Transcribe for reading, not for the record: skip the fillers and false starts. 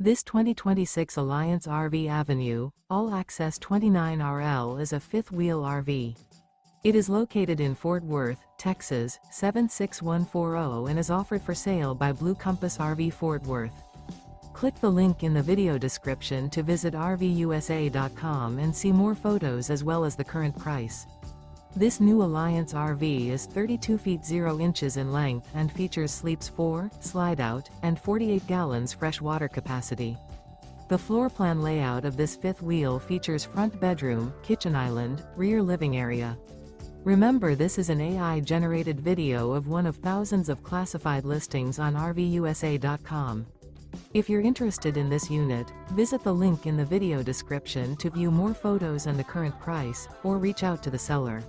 This 2026 Alliance RV Avenue, all-access 29RL is a fifth-wheel RV. It is located in Fort Worth, Texas, 76140 and is offered for sale by Blue Compass RV Fort Worth. Click the link in the video description to visit RVUSA.com and see more photos as well as the current price. This new Alliance RV is 32 feet 0 inches in length and features sleeps 4, slide-out, and 48 gallons fresh water capacity. The floor plan layout of this fifth wheel features front bedroom, kitchen island, rear living area. Remember, this is an AI-generated video of one of thousands of classified listings on RVUSA.com. If you're interested in this unit, visit the link in the video description to view more photos and the current price, or reach out to the seller.